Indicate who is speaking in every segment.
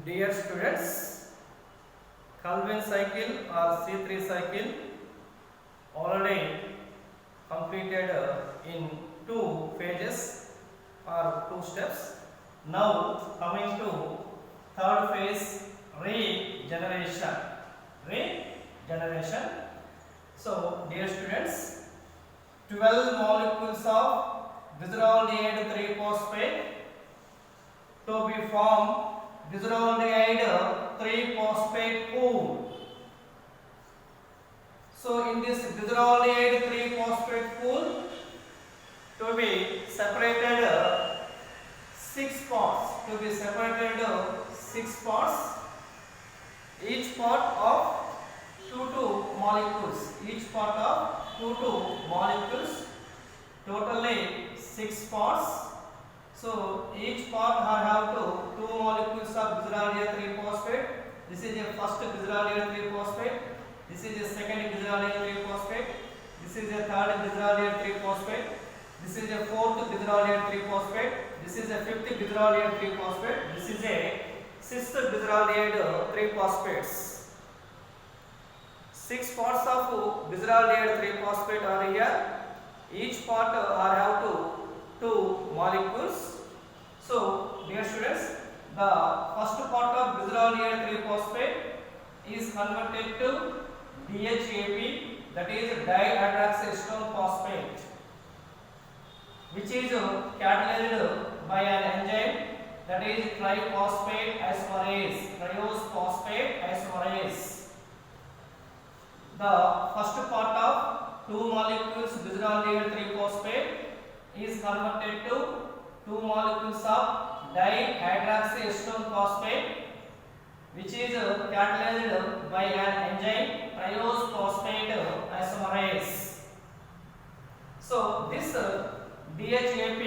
Speaker 1: Dear students, Calvin cycle or C3 cycle already completed in two phases or two steps. Now coming to third phase, regeneration. Regeneration. So dear students, 12 molecules of glyceraldehyde 3-phosphate to be formed glyceraldehyde 3-phosphate pool. So in this glyceraldehyde 3-phosphate pool to be separated 6 parts. To be separated 6 parts. Each part of 2 molecules. Each part of 2 molecules. Totally 6 parts. So each part have 2 molecules of glyceraldehyde 3-phosphate. This is the first glyceraldehyde 3-phosphate. This is the second glyceraldehyde 3-phosphate. This is the third glyceraldehyde 3-phosphate. This is the fourth glyceraldehyde 3-phosphate. This is the fifth glyceraldehyde 3-phosphate. This is a sixth glyceraldehyde 3-phosphates. 6 parts of glyceraldehyde 3-phosphate are here. Each part have 2 molecules. So dear students, the first part of glyceraldehyde 3-phosphate is converted to DHAP, that is dihydroxyacetone phosphate, which is catalyzed by an enzyme, that is triphosphate isomerase, triose phosphate isomerase. The first part of 2 molecules glyceraldehyde 3-phosphate is converted to 2 molecules of dihydroxyacetone phosphate, which is catalyzed by an enzyme triose phosphate isomerase. So this DHAP,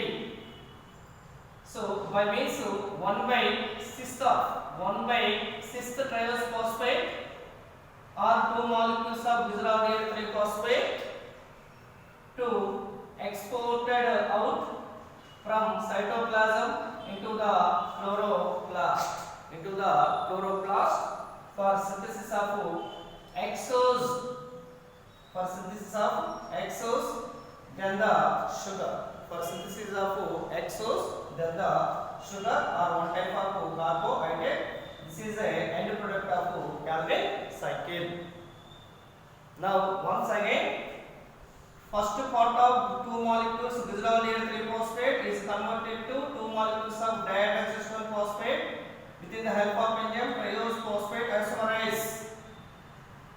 Speaker 1: so by means 1/6 triose phosphate or 2 molecules of glyceraldehyde 3-phosphate to exported out from cytoplasm into the chloroplast, for synthesis of exos, then the sugar. For synthesis of exos, then the sugar or one type of carbohydrate. This is a end product of Calvin cycle. Now once again, first part of 2 molecules glyceraldehyde 3-phosphate is converted to 2 molecules of dihydroxyacetone phosphate within the help of enzyme triose phosphate isomerase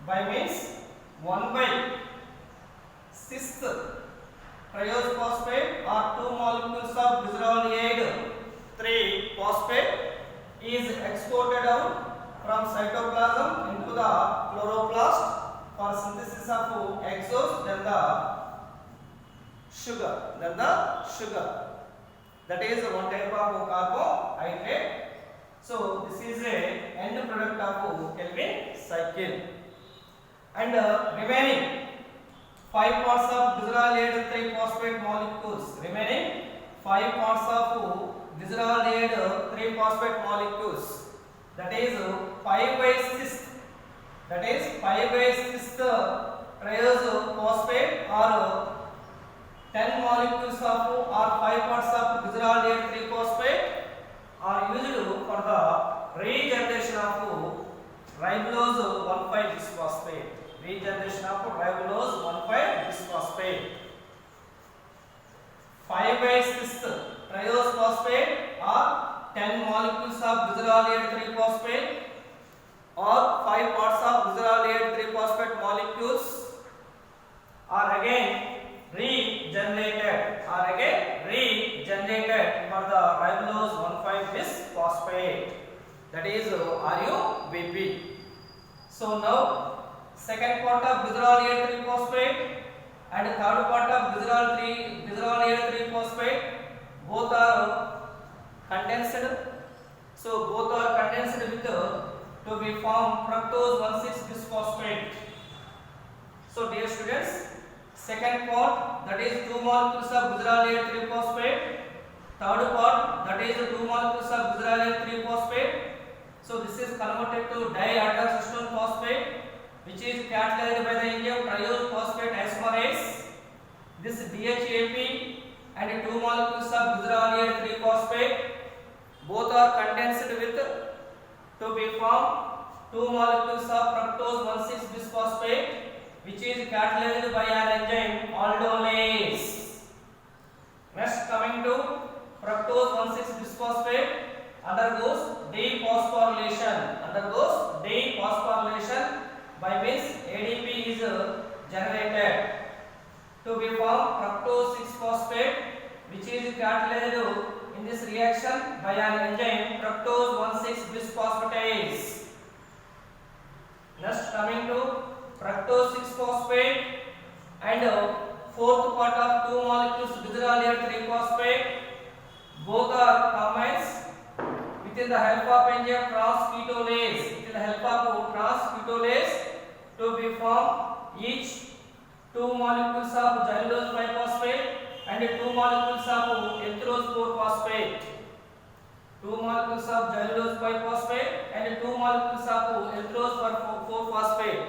Speaker 1: by means 1/6 triose phosphate or 2 molecules of glyceraldehyde 3-phosphate is exported out from cytoplasm into the chloroplast for synthesis of exos, then the sugar, that is one type of carbohydrate. So this is a end product of Calvin cycle. And remaining 5 parts of glyceraldehyde 3-phosphate molecules, remaining 5 parts of glyceraldehyde 3-phosphate molecules, that is 5/6, that is 5/6 triose phosphate or 10 molecules of or 5 parts of glyceraldehyde 3-phosphate are used for the regeneration of ribulose 1,5-bisphosphate. Regeneration of ribulose 1,5-bisphosphate. 5/6 triose phosphate or 10 molecules of glyceraldehyde 3-phosphate or 5 parts of glyceraldehyde 3-phosphate molecules are again regenerated for the ribulose 1,5-bisphosphate, that is RUBP. So now second part of glyceraldehyde 3-phosphate and third part of glyceraldehyde 3-phosphate both are condensed. So both are condensed with to be formed fructose 1,6-bisphosphate. So dear students, second part, that is 2 molecules of glyceraldehyde 3-phosphate. Third part, that is 2 molecules of glyceraldehyde 3-phosphate So this is converted to dihydroxystone phosphate, which is catalyzed by the enzyme triose phosphate isomerase. This DHAP and two molecules of glycerol 3 phosphate, both are condensed with to be formed two molecules of fructose 1,6 bisphosphate, which is catalyzed by an enzyme aldolase. Next, coming to fructose 1,6 bisphosphate undergoes dephosphorylation. By means ADP is generated to be formed fructose 6-phosphate, which is catalyzed in this reaction by an enzyme fructose 1,6 bisphosphatase. Next, coming to fructose 6-phosphate and fourth part of two molecules glycerol 3 phosphate, both are combined within the help of enzyme transketolase. To be formed each two molecules of cellulose 5-phosphate and two molecules of enterose 4-phosphate. Two molecules of cellulose 5-phosphate and two molecules of enterose 4-phosphate.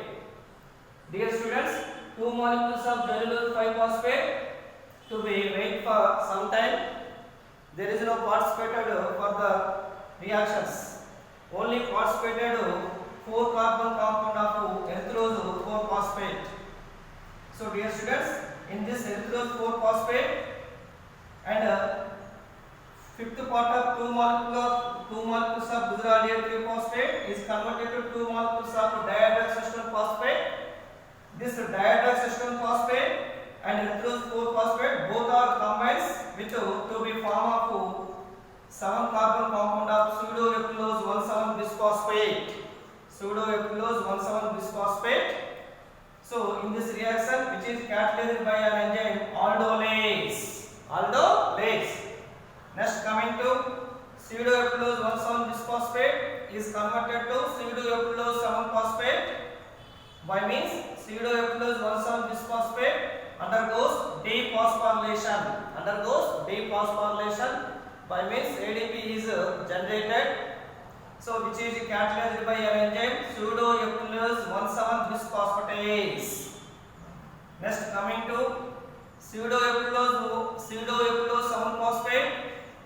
Speaker 1: Dear students, two molecules of cellulose 5-phosphate to be wait for some time. There is no participated for the reactions. Only participated 4-carbon compound of enterose 4-phosphate. So dear students, in this enterose 4-phosphate and fifth part of two molecules of glycerol 3-phosphate is converted to two molecules of dihydroxystone phosphate. This dihydroxystone phosphate and enterose 4-phosphate both are combined with to be form of 7-carbon compound of pseudoepilose 1,7 bisphosphate. So in this reaction, which is catalyzed by an enzyme aldolase. Next, coming to pseudoepilose 1,7 bisphosphate is converted to pseudoepilose 7-phosphate. By means pseudoepilose 1,7 bisphosphate undergoes dephosphorylation. By means ADP is generated. So which is catalyzed by an enzyme pseudoepilose 1,7 bisphosphatase. Next, coming to pseudoepilose 7-phosphate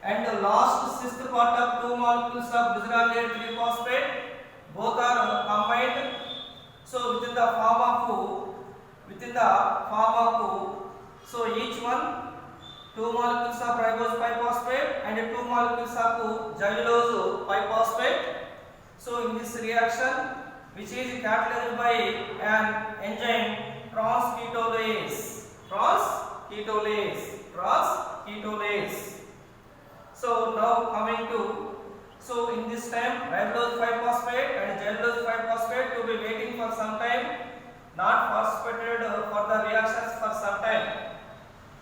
Speaker 1: and the last sixth part of two molecules of glycerol 3-phosphate, both are combined. So within the form of so each one two molecules of ribose 5-phosphate and two molecules of cellulose 5-phosphate. So in this reaction, which is catalyzed by an enzyme transketolase. So now coming to, so in this time ribose 5-phosphate and cellulose 5-phosphate to be waiting for some time, not participated for the reactions for some time.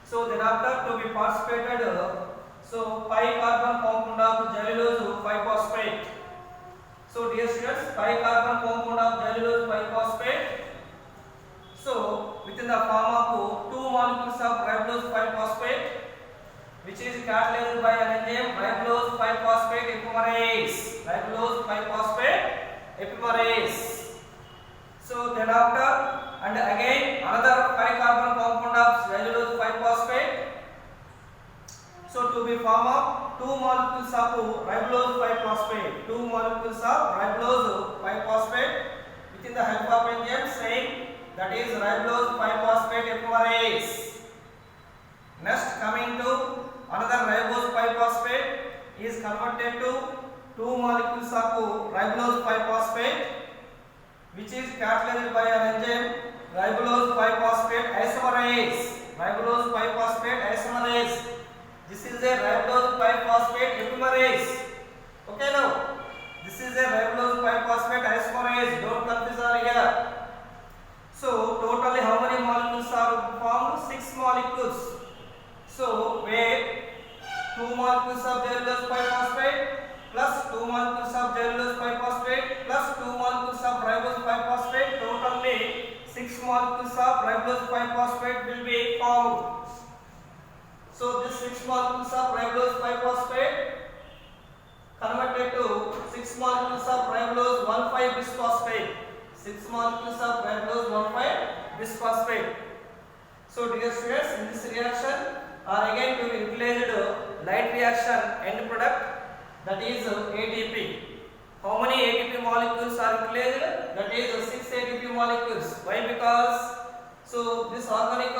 Speaker 1: So thereafter to be participated, so 5-carbon compound of cellulose 5-phosphate. So dear students, 5-carbon compound of cellulose 5-phosphate. So within the form of two molecules of ribose 5-phosphate, which is catalyzed by an enzyme ribose 5-phosphate epimerase. So thereafter and again another 5-carbon compound of cellulose 5-phosphate. So to be form of two molecules of ribose 5-phosphate. Within the help of enzyme same, that is ribose 5-phosphate epimerase. Next, coming to another ribose 5-phosphate is converted to two molecules of ribose 5-phosphate, which is catalyzed by an enzyme ribose 5-phosphate isomerase. This is a ribose 5-phosphate epimerase. Okay, now this is a ribose 5-phosphate isomerase. Don't confuse over here. So totally how many molecules are formed? 6 molecules. So where two molecules of cellulose 5-phosphate plus two molecules of cellulose 5-phosphate plus two molecules of ribose 5-phosphate, totally 6 molecules of ribose 5-phosphate will be formed. So this 6 molecules of ribose 5-phosphate converted to 6 molecules of 1,5-bisphosphate. 6 molecules of ribulose 1,5-bisphosphate. So dear students, in this reaction are again to be utilized light reaction end product, that is ATP. How many ATP molecules are utilized? That is 6 ATP molecules. Why? Because so this organic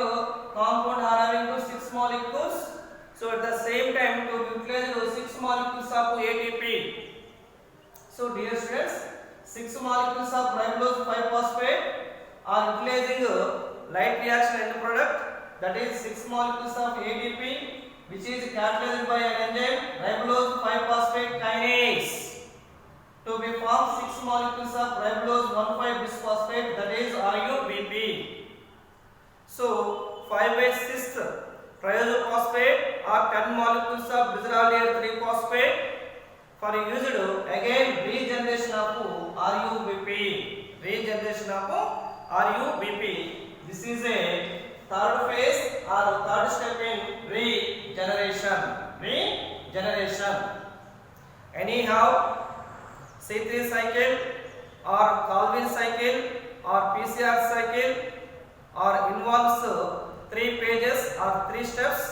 Speaker 1: compound are having 6 molecules. So at the same time to utilize 6 molecules of ATP. So dear students, 6 molecules of ribulose 5-phosphate are utilizing light reaction end product, that is 6 molecules of ATP, which is catalyzed by an enzyme ribulose 5-phosphate kinase to be formed 6 molecules of ribulose 1,5-bisphosphate, that is RUBP. So 5/6 triazophosphate or 10 molecules of glyceraldehyde 3-phosphate for used again regeneration of RUBP. Regeneration of RUBP. This is a third phase or third step in regeneration. Regeneration. Anyhow, C3 cycle or Calvin cycle or PCR cycle or involves 3 pages or 3 steps,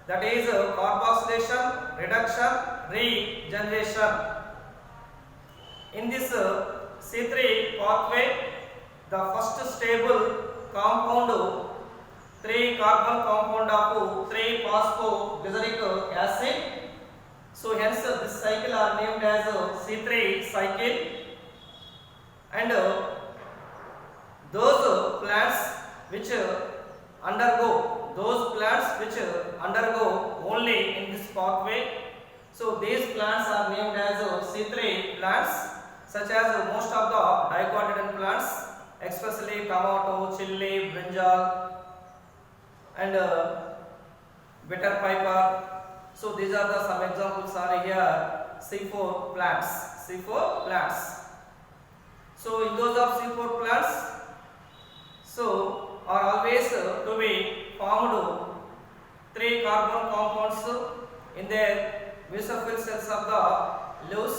Speaker 1: that is carboxylation, reduction, regeneration. In this C3 pathway, the first stable compound 3 carbon compound of 3 phosphoglyceric acid. So hence this cycle are named as C3 cycle. And those plants which undergo only in this pathway. So these plants are named as C3 plants, such as most of the dicotyledon plants, especially tomato, chili, brinjal, and bitter piper. So these are the some examples are here. C4 plants. C4 plants. So in those of C4 plants, so are always to be formed 3 carbon compounds in their mesophyll cells of the leaves.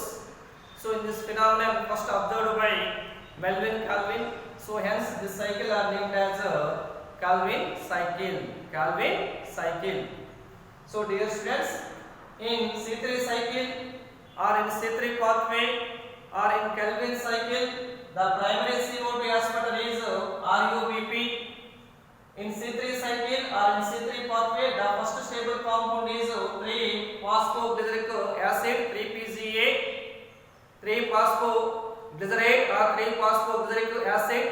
Speaker 1: So in this phenomenon first observed by Melvin Calvin. So hence this cycle are named as Calvin cycle. Calvin cycle. So dear students, in C3 cycle or in C3 pathway or in Calvin cycle, the primary CO2 aspect is RUBP. In C3 cycle or in C3 pathway, the first stable compound is 3-phosphoglyceric acid, 3-PGA, 3-phosphoglycerate or 3-phosphoglyceric acid.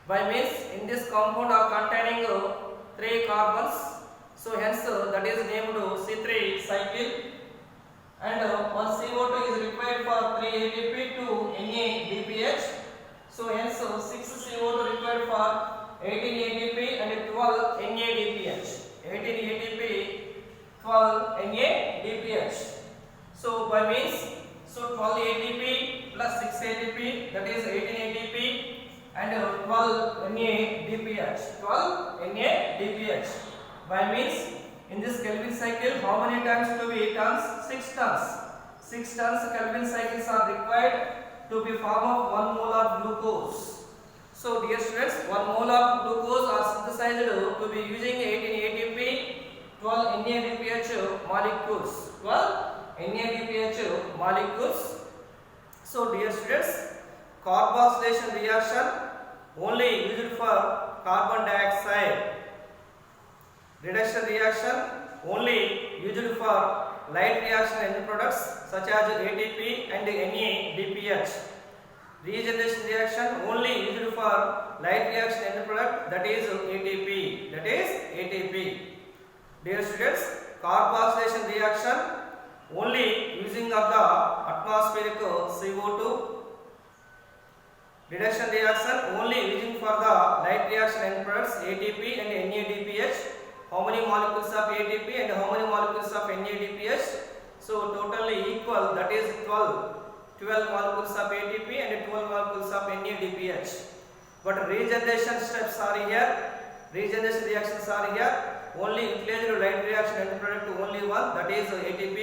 Speaker 1: By means in this compound are containing 3 carbons. So hence that is named C3 cycle. And one CO2 is required for 3 ATP to NADPH. So hence 6 CO2 required for 18 ATP and 12 NADPH. 18 ATP, 12 NADPH. So by means, so 12 ATP plus 6 ATP, that is 18 ATP and 12 NADPH. 12 NADPH. By means, in this Kelvin cycle, how many times to be tons? 6 tons. 6 tons Kelvin cycles are required to be form of 1 mole of glucose. So dear students, 1 mole of glucose are synthesized to be using 18 ATP, 12 NADPH molecules. 12 NADPH molecules. So dear students, carboxylation reaction only used for carbon dioxide. Reduction reaction only used for light reaction end products such as ATP and NADPH. Regeneration reaction only used for light reaction end product, that is ATP. That is ATP. Dear students, carboxylation reaction only using of the atmospheric CO2. Reduction reaction only using for the light reaction end products ATP and NADPH. How many molecules of ATP and how many molecules of NADPH? So totally equal, that is 12 molecules of ATP and 12 molecules of NADPH. But regeneration steps are here, regeneration reactions are here. Only utilized light reaction end product only one, that is ATP.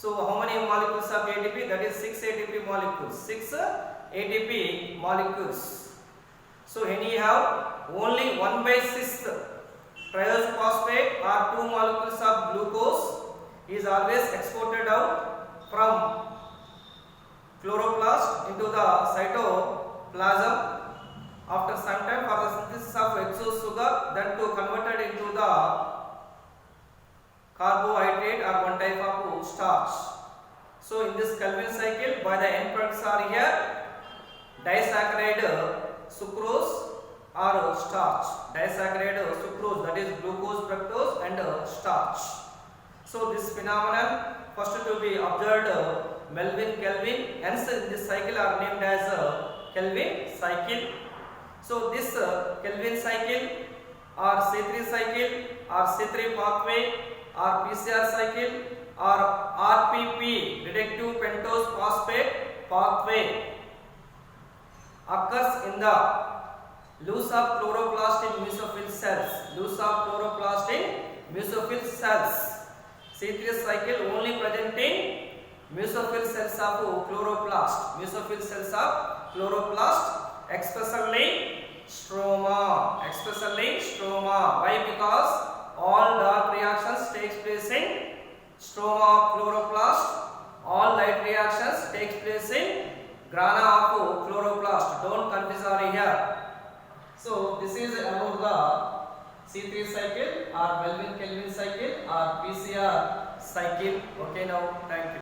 Speaker 1: So how many molecules of ATP? That is 6 ATP molecules. 6 ATP molecules. So anyhow, only 1/6 triose phosphate or 2 molecules of glucose is always exported out from chloroplast into the cytoplasm after some time for the synthesis of hexose sugar, then to converted into the carbohydrate or one type of starch. So in this Calvin cycle, by the end products are here disaccharide sucrose or starch. Disaccharide sucrose, that is glucose, fructose and starch. So this phenomenon first to be observed Melvin Calvin, hence this cycle are named as Calvin cycle. So this Calvin cycle or C3 cycle or C3 pathway or PCR cycle or RPP, reductive pentose phosphate pathway, occurs in the loose of chloroplast in mesophyll cells. Loose of chloroplast in mesophyll cells. C3 cycle only present in mesophyll cells of chloroplast. Mesophyll cells of chloroplast, especially stroma. Especially stroma. Why? Because all dark reactions takes place in stroma of chloroplast. All light reactions takes place in grana of chloroplast. Don't confuse over here. So this is about the C3 cycle or Melvin Calvin cycle or PCR cycle. Okay, now thank you.